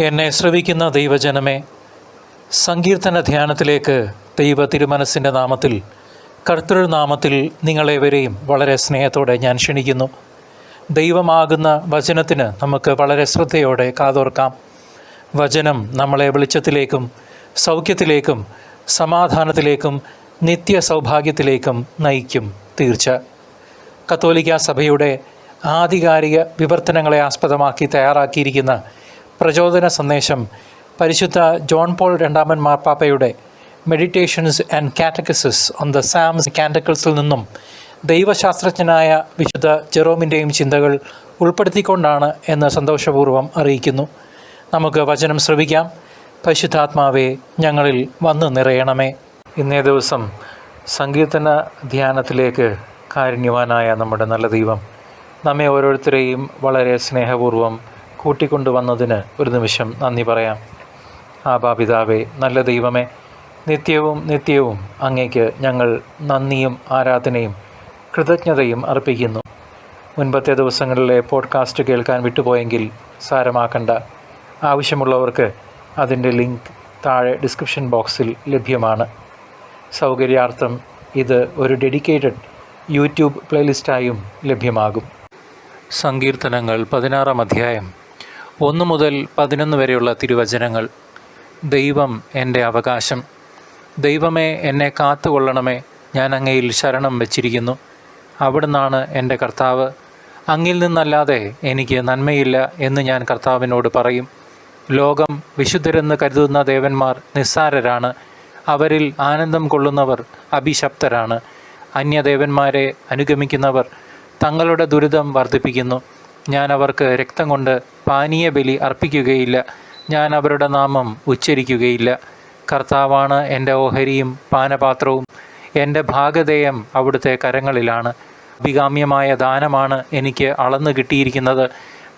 എന്നെ ശ്രവിക്കുന്ന ദൈവജനമേ, സങ്കീർത്തന ധ്യാനത്തിലേക്ക് ദൈവ തിരുമനസ്സിൻ്റെ നാമത്തിൽ, കർത്തൃനാമത്തിൽ നിങ്ങളേവരെയും വളരെ സ്നേഹത്തോടെ ഞാൻ ക്ഷണിക്കുന്നു. ദൈവമാകുന്ന വചനത്തിന് നമുക്ക് വളരെ ശ്രദ്ധയോടെ കാതോർക്കാം. വചനം നമ്മളെ വെളിച്ചത്തിലേക്കും സൗഖ്യത്തിലേക്കും സമാധാനത്തിലേക്കും നിത്യ സൗഭാഗ്യത്തിലേക്കും നയിക്കും. തീർച്ച. കത്തോലിക്ക സഭയുടെ ആധികാരിക വിവർത്തനങ്ങളെ ആസ്പദമാക്കി തയ്യാറാക്കിയിരിക്കുന്ന പ്രചോദന സന്ദേശം പരിശുദ്ധ ജോൺ പോൾ രണ്ടാമൻ മാർപ്പാപ്പയുടെ meditations and catechesis on the psalms കാൻറ്റക്കിൾസിൽ നിന്നും ദൈവശാസ്ത്രജ്ഞനായ വിശുദ്ധ ജെറോമിൻ്റെയും ചിന്തകൾ ഉൾപ്പെടുത്തിക്കൊണ്ടാണ് എന്ന് സന്തോഷപൂർവ്വം അറിയിക്കുന്നു. നമുക്ക് വചനം ശ്രവിക്കാം. പരിശുദ്ധാത്മാവേ, ഞങ്ങളിൽ വന്നു നിറയണമേ. ഇന്നേ ദിവസം സങ്കീർത്തന ധ്യാനത്തിലേക്ക് കാരുണ്യവാനായ നമ്മുടെ നല്ല ദൈവം നമ്മെ ഓരോരുത്തരെയും വളരെ സ്നേഹപൂർവ്വം കൂട്ടിക്കൊണ്ടുവന്നതിന് ഒരു നിമിഷം നന്ദി പറയാം. ആബാപിതാവേ, നല്ല ദൈവമേ, നിത്യവും അങ്ങേക്ക് ഞങ്ങൾ നന്ദിയും ആരാധനയും കൃതജ്ഞതയും അർപ്പിക്കുന്നു. മുൻപത്തെ ദിവസങ്ങളിലെ പോഡ്കാസ്റ്റ് കേൾക്കാൻ വിട്ടുപോയെങ്കിൽ സാരമാക്കണ്ട. ആവശ്യമുള്ളവർക്ക് അതിൻ്റെ ലിങ്ക് താഴെ ഡിസ്ക്രിപ്ഷൻ ബോക്സിൽ ലഭ്യമാണ്. സൗകര്യാർത്ഥം ഇത് ഒരു ഡെഡിക്കേറ്റഡ് യൂട്യൂബ് പ്ലേലിസ്റ്റായും ലഭ്യമാകും. സങ്കീർത്തനങ്ങൾ 16-ാം അധ്യായം 1 മുതൽ 11 വരെയുള്ള തിരുവചനങ്ങൾ. ദൈവം എൻ്റെ അവകാശം. ദൈവമേ, എന്നെ കാത്തുകൊള്ളണമേ. ഞാൻ അങ്ങയിൽ ശരണം വച്ചിരിക്കുന്നു. അവിടുന്നാണ് എൻ്റെ കർത്താവ്. അങ്ങിൽ നിന്നല്ലാതെ എനിക്ക് നന്മയില്ല എന്ന് ഞാൻ കർത്താവിനോട് പറയും. ലോകം വിശുദ്ധരെന്ന് കരുതുന്ന ദേവന്മാർ നിസ്സാരരാണ്. അവരിൽ ആനന്ദം കൊള്ളുന്നവർ അഭിശപ്തരാണ്. അന്യദേവന്മാരെ അനുഗമിക്കുന്നവർ തങ്ങളുടെ ദുരിതം വർദ്ധിപ്പിക്കുന്നു. ഞാൻ അവർക്ക് രക്തം കൊണ്ട് പാനീയ ബലി അർപ്പിക്കുകയില്ല. ഞാൻ അവരുടെ നാമം ഉച്ചരിക്കുകയില്ല. കർത്താവാണ് എൻ്റെ ഓഹരിയും പാനപാത്രവും. എൻ്റെ ഭാഗധേയം അവിടുത്തെ കരങ്ങളിലാണ്. അഭികാമ്യമായ ദാനമാണ് എനിക്ക് അളന്നു കിട്ടിയിരിക്കുന്നത്.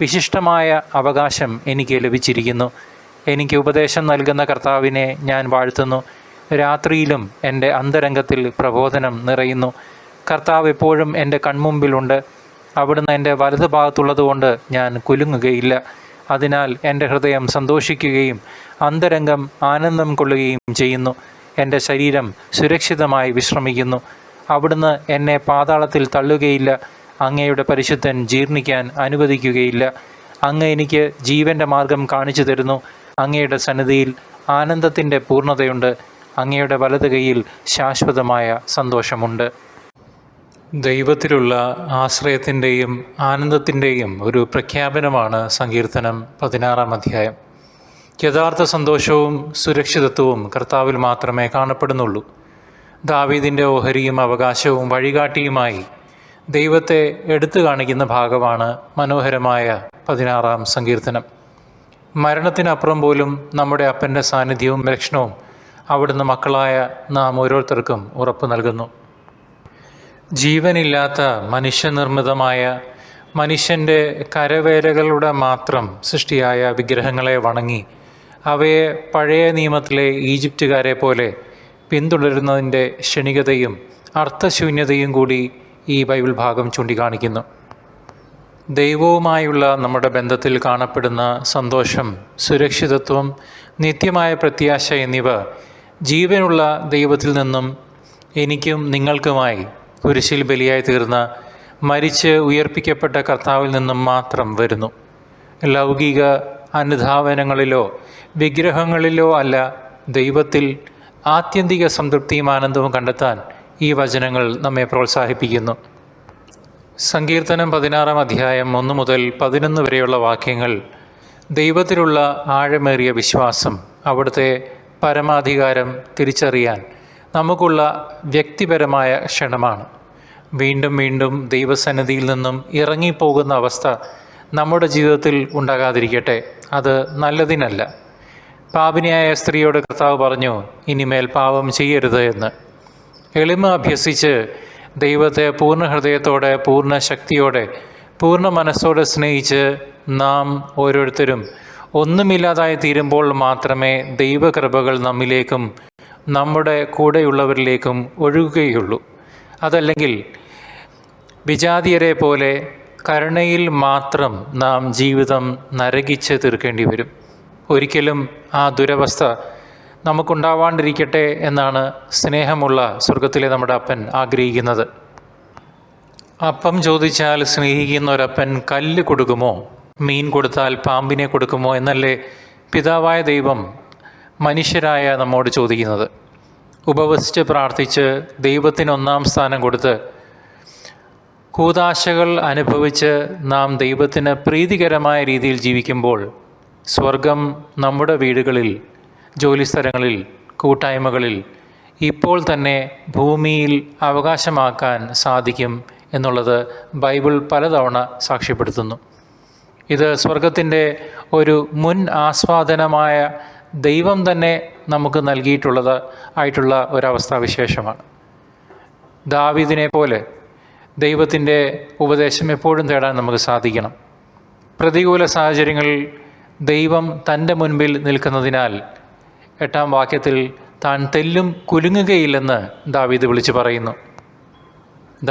വിശിഷ്ടമായ അവകാശം എനിക്ക് ലഭിച്ചിരിക്കുന്നു. എനിക്ക് ഉപദേശം നൽകുന്ന കർത്താവിനെ ഞാൻ വാഴ്ത്തുന്നു. രാത്രിയിലും എൻ്റെ അന്തരംഗത്തിൽ പ്രബോധനം നിറയുന്നു. കർത്താവ് എപ്പോഴും എൻ്റെ കൺമുമ്പിലുണ്ട്. അവിടുന്ന് എൻ്റെ വലതുഭാഗത്തുള്ളതുകൊണ്ട് ഞാൻ കുലുങ്ങുകയില്ല. അതിനാൽ എൻ്റെ ഹൃദയം സന്തോഷിക്കുകയും അന്തരംഗം ആനന്ദം കൊള്ളുകയും ചെയ്യുന്നു. എൻ്റെ ശരീരം സുരക്ഷിതമായി വിശ്രമിക്കുന്നു. അവിടുന്ന് എന്നെ പാതാളത്തിൽ തള്ളുകയില്ല. അങ്ങയുടെ പരിശുദ്ധൻ ജീർണിക്കാൻ അനുവദിക്കുകയില്ല. അങ്ങ് എനിക്ക് ജീവൻ്റെ മാർഗം കാണിച്ചു തരുന്നു. അങ്ങയുടെ സന്നിധിയിൽ ആനന്ദത്തിൻ്റെ പൂർണ്ണതയുണ്ട്. അങ്ങയുടെ വലത് കൈയിൽ ശാശ്വതമായ സന്തോഷമുണ്ട്. ദൈവത്തിലുള്ള ആശ്രയത്തിൻ്റെയും ആനന്ദത്തിൻ്റെയും ഒരു പ്രഖ്യാപനമാണ് സങ്കീർത്തനം 16-ാം അധ്യായം. യഥാർത്ഥ സന്തോഷവും സുരക്ഷിതത്വവും കർത്താവിൽ മാത്രമേ കാണപ്പെടുന്നുള്ളൂ. ദാവീദിൻ്റെ ഓഹരിയും അവകാശവും വഴികാട്ടിയുമായി ദൈവത്തെ എടുത്തു കാണിക്കുന്ന ഭാഗമാണ് മനോഹരമായ 16-ാം സങ്കീർത്തനം. മരണത്തിനപ്പുറം പോലും നമ്മുടെ അപ്പൻ്റെ സാന്നിധ്യവും രക്ഷണവും അവിടുന്ന് മക്കളായ നാം ഓരോരുത്തർക്കും ഉറപ്പ് നൽകുന്നു. ജീവനില്ലാത്ത മനുഷ്യനിർമ്മിതമായ മനുഷ്യൻ്റെ കരവേലകളുടെ മാത്രം സൃഷ്ടിയായ വിഗ്രഹങ്ങളെ വണങ്ങി അവയെ പഴയ നിയമത്തിലെ ഈജിപ്തുകാരെ പോലെ പിന്തുടരുന്നതിൻ്റെ ക്ഷണികതയും അർത്ഥശൂന്യതയും കൂടി ഈ ബൈബിൾ ഭാഗം ചൂണ്ടിക്കാണിക്കുന്നു. ദൈവവുമായുള്ള നമ്മുടെ ബന്ധത്തിൽ കാണപ്പെടുന്ന സന്തോഷം, സുരക്ഷിതത്വം, നിത്യമായ പ്രത്യാശ എന്നിവ ജീവനുള്ള ദൈവത്തിൽ നിന്നും എനിക്കും നിങ്ങൾക്കുമായി കുരിശിൽ ബലിയായി തീർന്ന മരിച്ച് ഉയർപ്പിക്കപ്പെട്ട കർത്താവിൽ നിന്നും മാത്രം വരുന്നു. ലൗകിക അനുധാവനങ്ങളിലോ വിഗ്രഹങ്ങളിലോ അല്ല, ദൈവത്തിൽ ആത്യന്തിക സംതൃപ്തിയും ആനന്ദവും കണ്ടെത്താൻ ഈ വചനങ്ങൾ നമ്മെ പ്രോത്സാഹിപ്പിക്കുന്നു. സങ്കീർത്തനം 16-ാം അധ്യായം 1 മുതൽ 11 വരെയുള്ള വാക്യങ്ങൾ ദൈവത്തിലുള്ള ആഴമേറിയ വിശ്വാസം, അവിടുത്തെ പരമാധികാരം തിരിച്ചറിയാൻ നമുക്കുള്ള വ്യക്തിപരമായ ക്ഷണമാണ്. വീണ്ടും വീണ്ടും ദൈവസന്നിധിയിൽ നിന്നും ഇറങ്ങിപ്പോകുന്ന അവസ്ഥ നമ്മുടെ ജീവിതത്തിൽ ഉണ്ടാകാതിരിക്കട്ടെ. അത് നല്ലതിനല്ല. പാപിനിയായ സ്ത്രീയോട് കർത്താവ് പറഞ്ഞു, ഇനിമേൽ പാപം ചെയ്യരുത് എന്ന്. എളിമ അഭ്യസിച്ച് ദൈവത്തെ പൂർണ്ണ ഹൃദയത്തോടെ, പൂർണ്ണ ശക്തിയോടെ, പൂർണ്ണ മനസ്സോടെ സ്നേഹിച്ച് നാം ഓരോരുത്തരും ഒന്നുമില്ലാതായി തീരുമ്പോൾ മാത്രമേ ദൈവകൃപകൾ നമ്മിലേക്കും നമ്മുടെ കൂടെയുള്ളവരിലേക്കും ഒഴുകുകയുള്ളൂ. അതല്ലെങ്കിൽ വിജാതീയരെ പോലെ കരുണയിൽ മാത്രം നാം ജീവിതം നരകിച്ച് തീർക്കേണ്ടി വരും. ഒരിക്കലും ആ ദുരവസ്ഥ നമുക്കുണ്ടാവാണ്ടിരിക്കട്ടെ എന്നാണ് സ്നേഹമുള്ള സ്വർഗത്തിലെ നമ്മുടെ അപ്പൻ ആഗ്രഹിക്കുന്നത്. അപ്പം ചോദിച്ചാൽ സ്നേഹിക്കുന്ന ഒരപ്പൻ കല്ല് കൊടുക്കുമോ, മീൻ കൊടുത്താൽ പാമ്പിനെ കൊടുക്കുമോ എന്നല്ലേ പിതാവായ ദൈവം മനുഷ്യരായ നമ്മോട് ചോദിക്കുന്നത്. ഉപവസിച്ച് പ്രാർത്ഥിച്ച് ദൈവത്തിന് ഒന്നാം സ്ഥാനം കൊടുത്ത് കൂദാശകൾ അനുഭവിച്ച് നാം ദൈവത്തിന് പ്രീതികരമായ രീതിയിൽ ജീവിക്കുമ്പോൾ സ്വർഗം നമ്മുടെ വീടുകളിൽ, ജോലിസ്ഥലങ്ങളിൽ, കൂട്ടായ്മകളിൽ ഇപ്പോൾ തന്നെ ഭൂമിയിൽ അവകാശമാക്കാൻ സാധിക്കും എന്നുള്ളത് ബൈബിൾ പലതവണ സാക്ഷ്യപ്പെടുത്തുന്നു. ഇത് സ്വർഗത്തിൻ്റെ ഒരു മുൻ ആസ്വാദനമായ ദൈവം തന്നെ നമുക്ക് ആയിട്ടുള്ള ഒരവസ്ഥാവിശേഷമാണ്. ദാവീദിനെ പോലെ ദൈവത്തിൻ്റെ ഉപദേശം എപ്പോഴും തേടാൻ നമുക്ക് സാധിക്കണം. പ്രതികൂല സാഹചര്യങ്ങളിൽ ദൈവം തൻ്റെ മുൻപിൽ നിൽക്കുന്നതിനാൽ 8-ാം വാക്യത്തിൽ താൻ തെല്ലും കുലുങ്ങുകയില്ലെന്ന് ദാവീദ് വിളിച്ചു പറയുന്നു.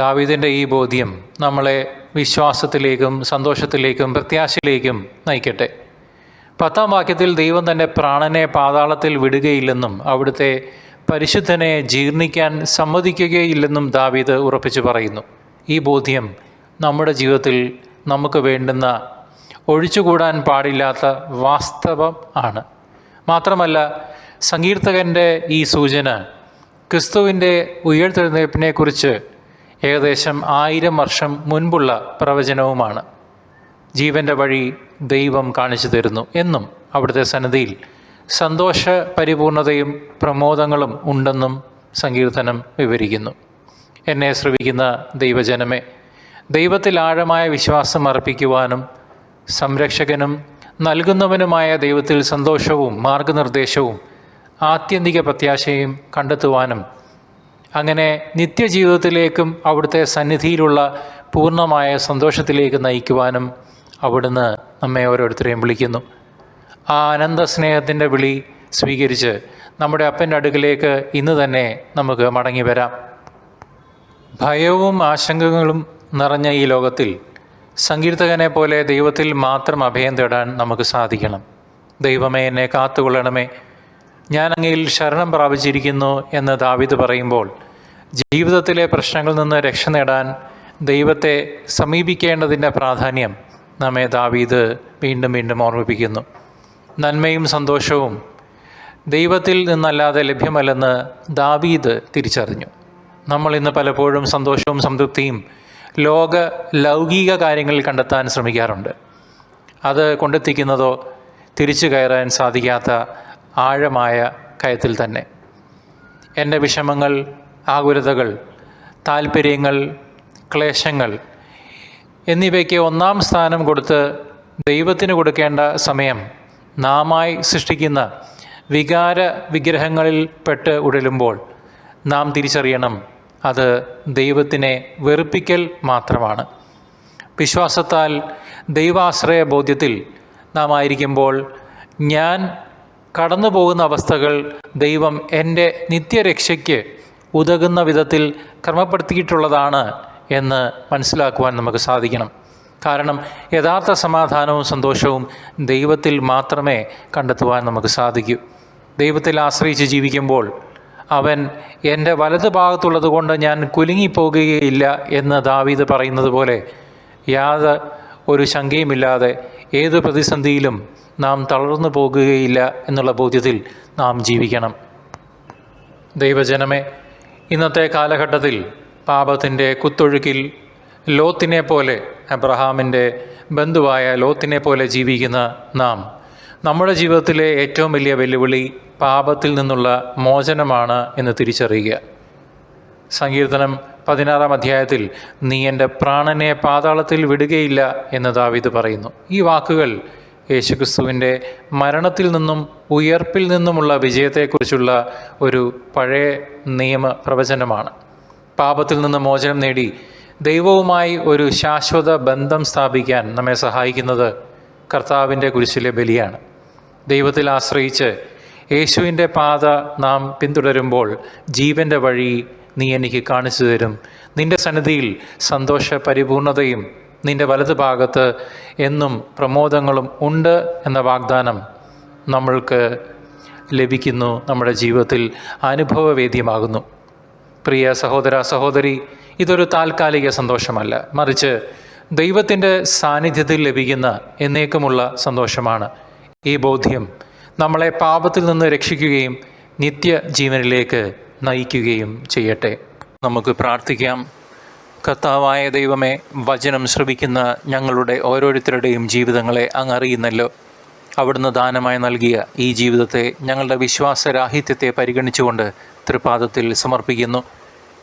ദാവീദിൻ്റെ ഈ ബോധ്യം നമ്മളെ വിശ്വാസത്തിലേക്കും സന്തോഷത്തിലേക്കും പ്രത്യാശയിലേക്കും നയിക്കട്ടെ. 10-ാം വാക്യത്തിൽ ദൈവം തൻ്റെ പ്രാണനെ പാതാളത്തിൽ വിടുകയില്ലെന്നും അവിടുത്തെ പരിശുദ്ധനെ ജീർണിക്കാൻ സമ്മതിക്കുകയില്ലെന്നും ദാവീദ് ഉറപ്പിച്ചു പറയുന്നു. ഈ ബോധ്യം നമ്മുടെ ജീവിതത്തിൽ നമുക്ക് വേണ്ടുന്ന, ഒഴിച്ചുകൂടാൻ പാടില്ലാത്ത വാസ്തവം ആണ്. മാത്രമല്ല, സങ്കീർത്തകൻ്റെ ഈ സൂചന ക്രിസ്തുവിൻ്റെ ഉയിർത്തെഴുന്നേൽപ്പിനെക്കുറിച്ച് ഏകദേശം 1000 വർഷം മുൻപുള്ള പ്രവചനവുമാണ്. ജീവൻ്റെ വഴി ദൈവം കാണിച്ചു തരുന്നു എന്നും അവിടുത്തെ സന്നിധിയിൽ സന്തോഷ പരിപൂർണതയും പ്രമോദങ്ങളും ഉണ്ടെന്നും സങ്കീർത്തനം വിവരിക്കുന്നു. എന്നെ ശ്രവിക്കുന്ന ദൈവജനമേ, ദൈവത്തിൽ ആഴമായ വിശ്വാസം അർപ്പിക്കുവാനും സംരക്ഷകനും നൽകുന്നവനുമായ ദൈവത്തിൽ സന്തോഷവും മാർഗനിർദ്ദേശവും ആത്യന്തിക പ്രത്യാശയും കണ്ടെത്തുവാനും അങ്ങനെ നിത്യജീവിതത്തിലേക്കും അവിടുത്തെ സന്നിധിയിലുള്ള പൂർണ്ണമായ സന്തോഷത്തിലേക്ക് നയിക്കുവാനും അവിടുന്ന് നമ്മെ ഓരോരുത്തരെയും വിളിക്കുന്നു. ആ അനന്ത സ്നേഹത്തിൻ്റെ വിളി സ്വീകരിച്ച് നമ്മുടെ അപ്പൻ്റെ അടുക്കിലേക്ക് ഇന്ന് തന്നെ നമുക്ക് മടങ്ങി വരാം. ഭയവും ആശങ്കകളും നിറഞ്ഞ ഈ ലോകത്തിൽ സങ്കീർത്തകനെ പോലെ ദൈവത്തിൽ മാത്രം അഭയം തേടാൻ നമുക്ക് സാധിക്കണം. ദൈവമേ, എന്നെ കാത്തുകൊള്ളണമേ, ഞാൻ അങ്ങയിൽ ശരണം പ്രാപിച്ചിരിക്കുന്നു എന്ന് ദാവീദ് പറയുമ്പോൾ ജീവിതത്തിലെ പ്രശ്നങ്ങളിൽ നിന്ന് രക്ഷ നേടാൻ ദൈവത്തെ സമീപിക്കേണ്ടതിൻ്റെ പ്രാധാന്യം നമ്മെ ദാവീദ് വീണ്ടും വീണ്ടും ഓർമ്മിപ്പിക്കുന്നു. നന്മയും സന്തോഷവും ദൈവത്തിൽ നിന്നല്ലാതെ ലഭ്യമല്ലെന്ന് ദാവീദ് തിരിച്ചറിഞ്ഞു. നമ്മൾ ഇന്ന് പലപ്പോഴും സന്തോഷവും സംതൃപ്തിയും ലൗകിക കാര്യങ്ങളിൽ കണ്ടെത്താൻ ശ്രമിക്കാറുണ്ട്. അത് കൊണ്ടെത്തിക്കുന്നതോ തിരിച്ചു കയറാൻ സാധിക്കാത്ത ആഴമായ കയത്തിൽ തന്നെ. എൻ്റെ വിഷമങ്ങൾ, ആകുലതകൾ, താല്പര്യങ്ങൾ, ക്ലേശങ്ങൾ എന്നിവയ്ക്ക് ഒന്നാം സ്ഥാനം കൊടുത്ത് ദൈവത്തിന് കൊടുക്കേണ്ട സമയം നാമായി സൃഷ്ടിക്കുന്ന വികാര വിഗ്രഹങ്ങളിൽ പെട്ട് ഉഴലുമ്പോൾ നാം തിരിച്ചറിയണം, അത് ദൈവത്തിനെ വെറുപ്പിക്കൽ മാത്രമാണ്. വിശ്വാസത്താൽ ദൈവാശ്രയ ബോധ്യത്തിൽ നാം ആയിരിക്കുമ്പോൾ ഞാൻ കടന്നു പോകുന്ന അവസ്ഥകൾ ദൈവം എൻ്റെ നിത്യരക്ഷയ്ക്ക് ഉതകുന്ന വിധത്തിൽ ക്രമപ്പെടുത്തിയിട്ടുള്ളതാണ് എന്ന് മനസ്സിലാക്കുവാൻ നമുക്ക് സാധിക്കണം. കാരണം യഥാർത്ഥ സമാധാനവും സന്തോഷവും ദൈവത്തിൽ മാത്രമേ കണ്ടെത്തുവാൻ നമുക്ക് സാധിക്കൂ. ദൈവത്തിൽ ആശ്രയിച്ച് ജീവിക്കുമ്പോൾ അവൻ എൻ്റെ വലതു ഭാഗത്തുള്ളത് കൊണ്ട് ഞാൻ കുലുങ്ങിപ്പോകുകയില്ല എന്ന് ദാവീദ് പറയുന്നത് പോലെ ഒരു ശങ്കയുമില്ലാതെ ഏത് പ്രതിസന്ധിയിലും നാം തളർന്നു പോകുകയില്ല എന്നുള്ള ബോധ്യത്തിൽ നാം ജീവിക്കണം. ദൈവജനമേ, ഇന്നത്തെ കാലഘട്ടത്തിൽ പാപത്തിൻ്റെ കുത്തൊഴുക്കിൽ ലോത്തിനെ പോലെ, അബ്രഹാമിൻ്റെ ബന്ധുവായ ലോത്തിനെ പോലെ ജീവിക്കുന്ന നാം, നമ്മുടെ ജീവിതത്തിലെ ഏറ്റവും വലിയ വെല്ലുവിളി പാപത്തിൽ നിന്നുള്ള മോചനമാണ് എന്ന് തിരിച്ചറിയുക. സങ്കീർത്തനം 16-ാം അധ്യായത്തിൽ നീ എൻ്റെ പ്രാണനെ പാതാളത്തിൽ വിടുകയില്ല എന്ന് ദാവീദ് പറയുന്നു. ഈ വാക്കുകൾ യേശുക്രിസ്തുവിൻ്റെ മരണത്തിൽ നിന്നും ഉയർപ്പിൽ നിന്നുമുള്ള വിജയത്തെക്കുറിച്ചുള്ള ഒരു പഴയ നിയമ പ്രവചനമാണ്. പാപത്തിൽ നിന്ന് മോചനം നേടി ദൈവവുമായി ഒരു ശാശ്വത ബന്ധം സ്ഥാപിക്കാൻ നമ്മെ സഹായിക്കുന്നത് കർത്താവിൻ്റെ കുരിശിലെ ബലിയാണ്. ദൈവത്തിൽ ആശ്രയിച്ച് യേശുവിൻ്റെ പാത നാം പിന്തുടരുമ്പോൾ ജീവൻ്റെ വഴി നീ എനിക്ക് കാണിച്ചു തരും. നിൻ്റെ സന്നിധിയിൽ സന്തോഷ പരിപൂർണതയും നിൻ്റെ വലതു ഭാഗത്ത് എന്നും പ്രമോദങ്ങളും ഉണ്ട് എന്ന വാഗ്ദാനം നമ്മൾക്ക് ലഭിക്കുന്നു, നമ്മുടെ ജീവിതത്തിൽ അനുഭവവേദ്യമാകുന്നു. പ്രിയ സഹോദര സഹോദരി, ഇതൊരു താൽക്കാലിക സന്തോഷമല്ല, മറിച്ച് ദൈവത്തിൻ്റെ സാന്നിധ്യത്തിൽ ലഭിക്കുന്ന എന്നേക്കുമുള്ള സന്തോഷമാണ്. ഈ ബോധ്യം നമ്മളെ പാപത്തിൽ നിന്ന് രക്ഷിക്കുകയും നിത്യജീവനിലേക്ക് നയിക്കുകയും ചെയ്യട്ടെ. നമുക്ക് പ്രാർത്ഥിക്കാം. കർത്താവായ ദൈവമേ, വചനം ശ്രവിക്കുന്ന ഞങ്ങളുടെ ഓരോരുത്തരുടെയും ജീവിതങ്ങളെ അങ്ങ് അറിയുന്നല്ലോ. അവിടുന്ന് ദാനമായി നൽകിയ ഈ ജീവിതത്തെ ഞങ്ങളുടെ വിശ്വാസരാഹിത്യത്തെ പരിഗണിച്ചുകൊണ്ട് തൃപാദത്തിൽ സമർപ്പിക്കുന്നു.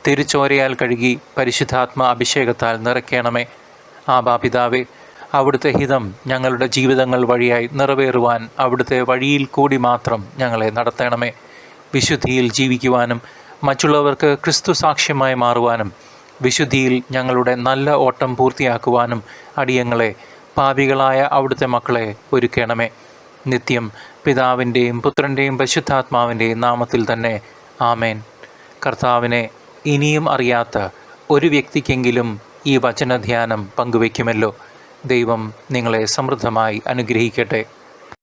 തിരുച്ചോരയാൽ കഴുകി പരിശുദ്ധാത്മ അഭിഷേകത്താൽ നിറയ്ക്കണമേ. ആബാപിതാവേ, അവിടുത്തെ ഹിതം ഞങ്ങളുടെ ജീവിതങ്ങൾ വഴിയായി നിറവേറുവാൻ അവിടുത്തെ വഴിയിൽ കൂടി മാത്രം ഞങ്ങളെ നടത്തണമേ. വിശുദ്ധിയിൽ ജീവിക്കുവാനും മറ്റുള്ളവർക്ക് ക്രിസ്തു സാക്ഷ്യമായി മാറുവാനും വിശുദ്ധിയിൽ ഞങ്ങളുടെ നല്ല ഓട്ടം പൂർത്തിയാക്കുവാനും അടിയങ്ങളെ, പാപികളായ അവിടുത്തെ മക്കളെ ഒരുക്കണമേ. നിത്യം പിതാവിൻ്റെയും പുത്രൻ്റെയും പരിശുദ്ധാത്മാവിൻ്റെയും നാമത്തിൽ തന്നെ ആമേൻ. കർത്താവിനെ ഇനിയും അറിയാത്ത ഒരു വ്യക്തിക്കെങ്കിലും ഈ വചനധ്യാനം പങ്കുവയ്ക്കുമല്ലോ. ദൈവം നിങ്ങളെ സമൃദ്ധമായി അനുഗ്രഹിക്കട്ടെ.